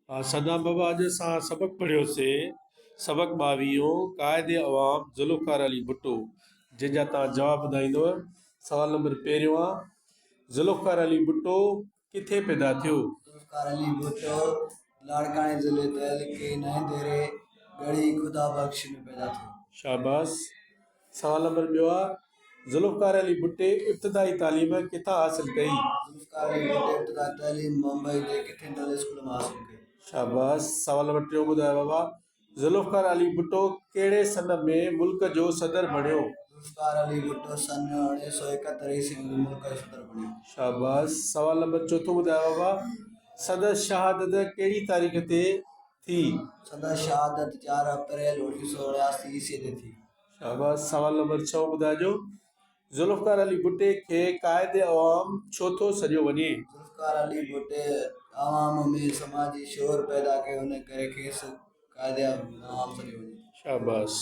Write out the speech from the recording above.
सदाम बाबा अॼु असां सबक़ पढ़ियोसीं। सबक़ 22 क़ाइदे अवाम ज़ुल्फ़कार अली भुट्टो, जंहिंजा तव्हां जवाब ॿुधाईंदव। सवाल नंबर पहिरियों आहे, ज़ुल्फ़कार अली भुट्टो किथे पैदा थियो? ज़ुल्फ़कार अली भुट्टो लाड़काने ज़िले तहल के नहंदेरे गढ़ी खुदा बख्श में पैदा थियो। शाबाश। सवाल नंबर ॿियो आहे, ज़ुल्फ़कार अली भुट्टे इब्तिदाई तालीम किथां हासिल कई? ज़ुल्फ़कार अली भुट्टे इब्तिदाई तालीम मुंबई जे कैथेड्रल स्कूल में हासिल कई। शाबाश। सवाल नंबर टियों ॿुधायो बाबा, ज़ुल्फ़कार अली भुट्टो कहिड़े सन में मुल्क जो सदर बणियो? ज़ुल्फ़कार अली भुट्टो सन 1971 ईस्वी में मुल्क जो सदर बणियो। शाबाश। सवाल नंबर चौथों ॿुधायो बाबा, सदर शहादत कहिड़ी तारीख़ ते थी? सदर शहादत 4 अप्रैल 1979 ईस्वी ते थी। शाबाश। सवाल नंबर 6 ॿुधाइजो, ज़ुल्फ़कार अली भुट्टे खे क़ाइदे अवाम छो थो सॾियो वञे? ज़ुल्फ़कार अली भुट्टे आवाम में समाजी शोर पैदा कयो, हुन करे खेसि क़ाइदे अवाम सॾियो वञे। शाबाश।